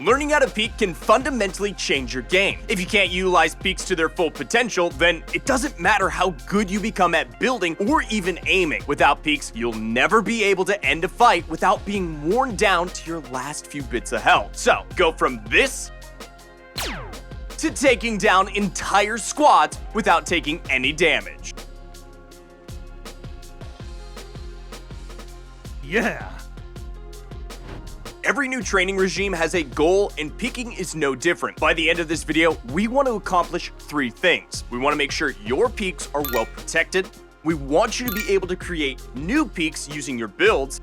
Learning how to peek can fundamentally change your game. If you can't utilize peeks to their full potential, then it doesn't matter how good you become at building or even aiming. Without peeks, you'll never be able to end a fight without being worn down to your last few bits of health. So, go from this to taking down entire squads without taking any damage. Yeah. Every new training regime has a goal, and peeking is no different. By the end of this video, we want to accomplish 3 things. We want to make sure your peeks are well protected. We want you to be able to create new peeks using your builds.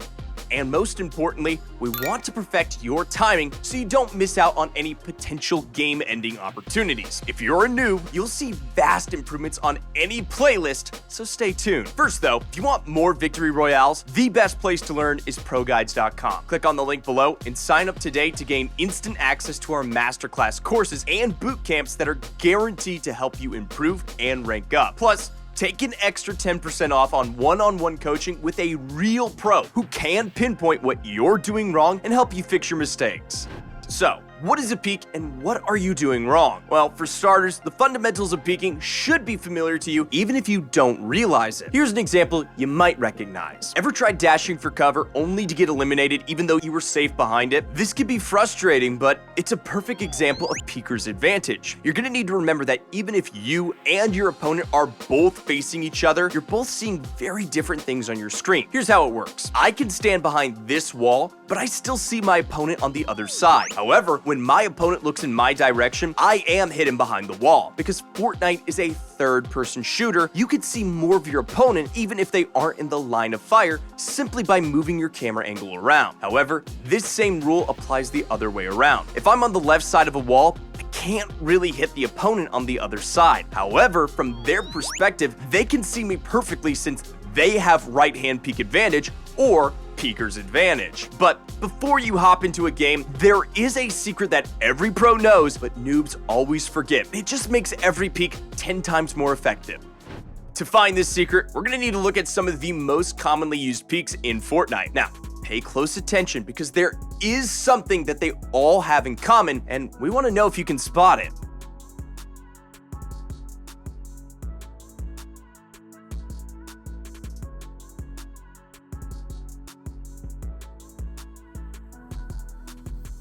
And most importantly, we want to perfect your timing so you don't miss out on any potential game-ending opportunities. If you're a noob, you'll see vast improvements on any playlist, so stay tuned. First though, if you want more victory royales, the best place to learn is ProGuides.com. Click on the link below and sign up today to gain instant access to our masterclass courses and boot camps that are guaranteed to help you improve and rank up. Plus, take an extra 10% off on one-on-one coaching with a real pro who can pinpoint what you're doing wrong and help you fix your mistakes. So, what is a peek and what are you doing wrong? Well, for starters, the fundamentals of peeking should be familiar to you even if you don't realize it. Here's an example you might recognize. Ever tried dashing for cover only to get eliminated even though you were safe behind it? This can be frustrating, but it's a perfect example of peeker's advantage. You're gonna need to remember that even if you and your opponent are both facing each other, you're both seeing very different things on your screen. Here's how it works. I can stand behind this wall, but I still see my opponent on the other side. However, when my opponent looks in my direction, I am hidden behind the wall. Because Fortnite is a third-person shooter, you can see more of your opponent even if they aren't in the line of fire simply by moving your camera angle around. However, this same rule applies the other way around. If I'm on the left side of a wall, I can't really hit the opponent on the other side. However, from their perspective, they can see me perfectly since they have right-hand peek advantage or peeker's advantage. But before you hop into a game, there is a secret that every pro knows, but noobs always forget. It just makes every peek 10 times more effective. To find this secret, we're gonna need to look at some of the most commonly used peeks in Fortnite. Now, pay close attention because there is something that they all have in common, and we wanna know if you can spot it.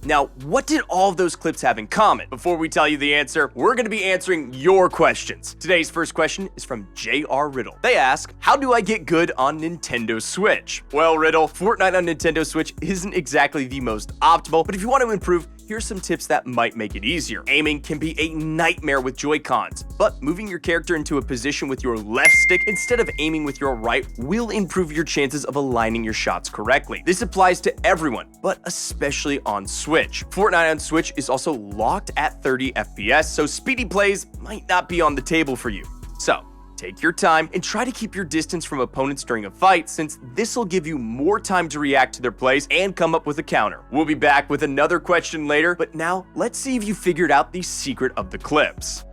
Now, what did all of those clips have in common? Before we tell you the answer, we're going to be answering your questions. Today's first question is from J.R. Riddle. They ask, how do I get good on Nintendo Switch? Well, Riddle, Fortnite on Nintendo Switch isn't exactly the most optimal, but if you want to improve, here's some tips that might make it easier. Aiming can be a nightmare with Joy-Cons, but moving your character into a position with your left stick instead of aiming with your right will improve your chances of aligning your shots correctly. This applies to everyone, but especially on Switch. Fortnite on Switch is also locked at 30 FPS, so speedy plays might not be on the table for you. So, take your time and try to keep your distance from opponents during a fight, since this will give you more time to react to their plays and come up with a counter. We'll be back with another question later, but now let's see if you figured out the secret of the clips.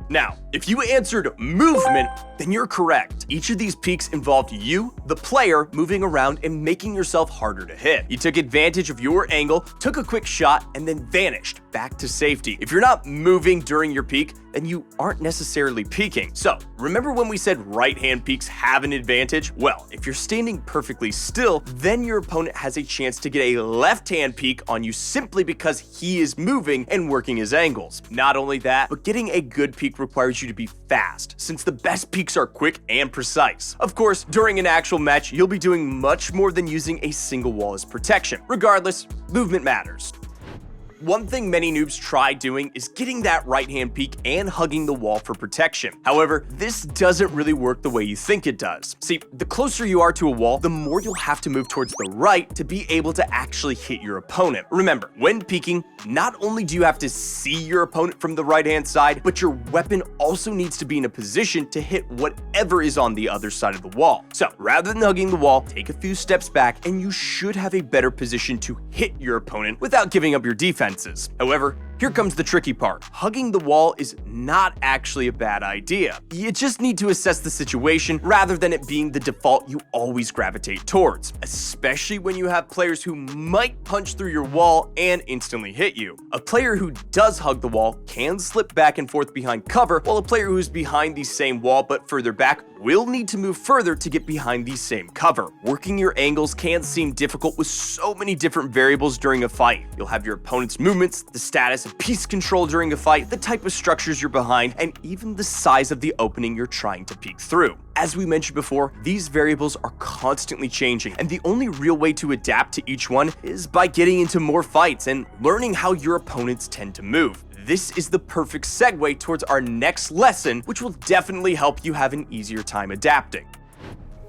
Now, if you answered movement, then you're correct. Each of these peeks involved you, the player, moving around and making yourself harder to hit. You took advantage of your angle, took a quick shot, and then vanished back to safety. If you're not moving during your peek, then you aren't necessarily peeking. So, remember when we said right-hand peeks have an advantage? Well, if you're standing perfectly still, then your opponent has a chance to get a left-hand peek on you simply because he is moving and working his angles. Not only that, but getting a good peek requires you to be fast, since the best peeks are quick and precise. Of course, during an actual match, you'll be doing much more than using a single wall as protection. Regardless, movement matters. One thing many noobs try doing is getting that right-hand peek and hugging the wall for protection. However, this doesn't really work the way you think it does. See, the closer you are to a wall, the more you'll have to move towards the right to be able to actually hit your opponent. Remember, when peeking, not only do you have to see your opponent from the right-hand side, but your weapon also needs to be in a position to hit whatever is on the other side of the wall. So, rather than hugging the wall, take a few steps back and you should have a better position to hit your opponent without giving up your defenses. However, Here comes the tricky part. Hugging the wall is not actually a bad idea. You just need to assess the situation rather than it being the default you always gravitate towards, especially when you have players who might punch through your wall and instantly hit you. A player who does hug the wall can slip back and forth behind cover, while a player who's behind the same wall but further back will need to move further to get behind the same cover. Working your angles can seem difficult with so many different variables during a fight. You'll have your opponent's movements, the status of piece control during a fight, the type of structures you're behind, and even the size of the opening you're trying to peek through. As we mentioned before, these variables are constantly changing, and the only real way to adapt to each one is by getting into more fights and learning how your opponents tend to move. This is the perfect segue towards our next lesson, which will definitely help you have an easier time adapting.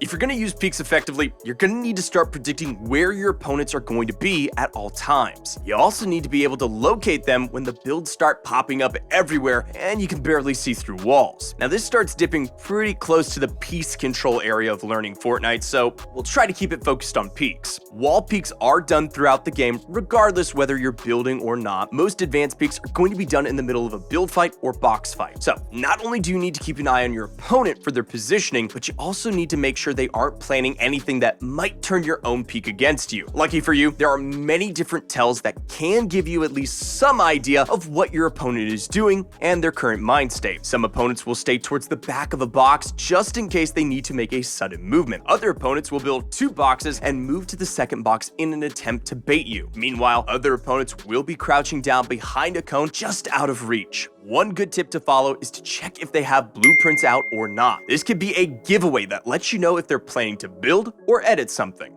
If you're going to use peeks effectively, you're going to need to start predicting where your opponents are going to be at all times. You also need to be able to locate them when the builds start popping up everywhere and you can barely see through walls. Now this starts dipping pretty close to the piece control area of learning Fortnite, so we'll try to keep it focused on peeks. Wall peeks are done throughout the game, regardless whether you're building or not. Most advanced peeks are going to be done in the middle of a build fight or box fight. So not only do you need to keep an eye on your opponent for their positioning, but you also need to make sure they aren't planning anything that might turn your own peek against you. Lucky for you, there are many different tells that can give you at least some idea of what your opponent is doing and their current mind state. Some opponents will stay towards the back of a box just in case they need to make a sudden movement. Other opponents will build 2 boxes and move to the second box in an attempt to bait you. Meanwhile, other opponents will be crouching down behind a cone just out of reach. One good tip to follow is to check if they have blueprints out or not. This could be a giveaway that lets you know if they're planning to build or edit something.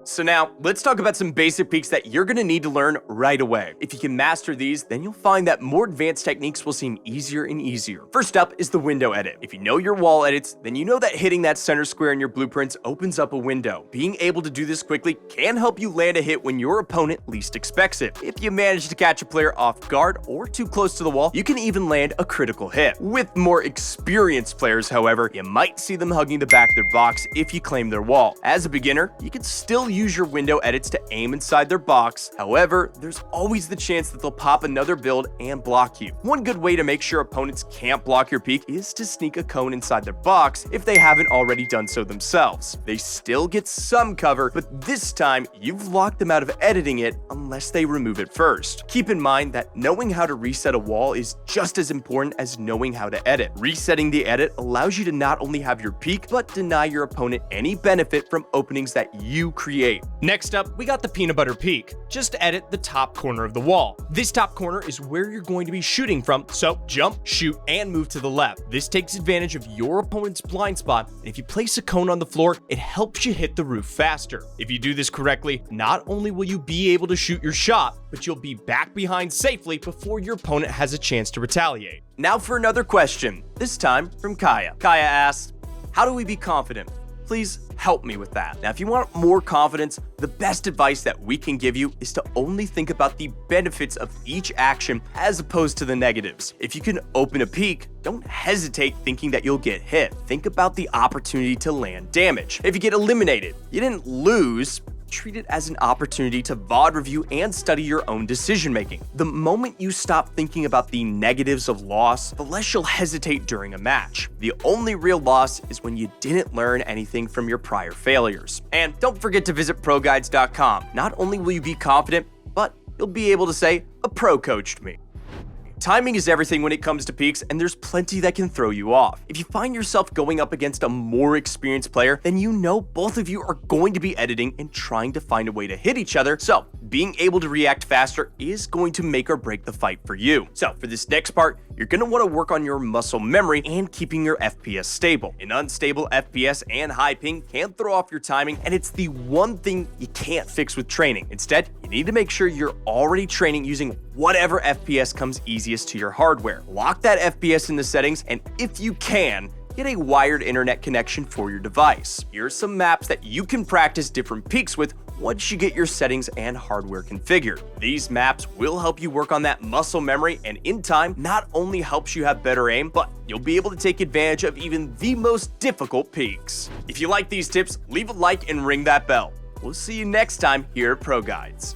So now, let's talk about some basic peeks that you're going to need to learn right away. If you can master these, then you'll find that more advanced techniques will seem easier and easier. First up is the window edit. If you know your wall edits, then you know that hitting that center square in your blueprints opens up a window. Being able to do this quickly can help you land a hit when your opponent least expects it. If you manage to catch a player off guard or too close to the wall, you can even land a critical hit. With more experienced players, however, you might see them hugging the back of their box if you claim their wall. As a beginner, you can still use your window edits to aim inside their box. However, there's always the chance that they'll pop another build and block you. One good way to make sure opponents can't block your peek is to sneak a cone inside their box if they haven't already done so themselves. They still get some cover, but this time you've locked them out of editing it unless they remove it first. Keep in mind that knowing how to reset a wall is just as important as knowing how to edit. Resetting the edit allows you to not only have your peek, but deny your opponent any benefit from openings that you create. Next up, we got the peanut butter peek. Just edit the top corner of the wall. This top corner is where you're going to be shooting from, so jump, shoot, and move to the left. This takes advantage of your opponent's blind spot, and if you place a cone on the floor, it helps you hit the roof faster. If you do this correctly, not only will you be able to shoot your shot, but you'll be back behind safely before your opponent has a chance to retaliate. Now for another question, this time from Kaya. Kaya asks, how do we be confident? Please help me with that. Now, if you want more confidence, the best advice that we can give you is to only think about the benefits of each action as opposed to the negatives. If you can open a peek, don't hesitate thinking that you'll get hit. Think about the opportunity to land damage. If you get eliminated, you didn't lose. Treat it as an opportunity to VOD review and study your own decision making. The moment you stop thinking about the negatives of loss, the less you'll hesitate during a match. The only real loss is when you didn't learn anything from your prior failures. And don't forget to visit ProGuides.com. Not only will you be confident, but you'll be able to say, a pro coached me. Timing is everything when it comes to peeks, and there's plenty that can throw you off. If you find yourself going up against a more experienced player, then you know both of you are going to be editing and trying to find a way to hit each other, so being able to react faster is going to make or break the fight for you. So for this next part, you're going to want to work on your muscle memory and keeping your FPS stable. An unstable FPS and high ping can throw off your timing, and it's the one thing you can't fix with training. Instead, you need to make sure you're already training using whatever FPS comes easiest to your hardware. Lock that FPS in the settings, and if you can, get a wired internet connection for your device. Here are some maps that you can practice different peaks with once you get your settings and hardware configured. These maps will help you work on that muscle memory, and in time, not only helps you have better aim, but you'll be able to take advantage of even the most difficult peaks. If you like these tips, leave a like and ring that bell. We'll see you next time here at ProGuides.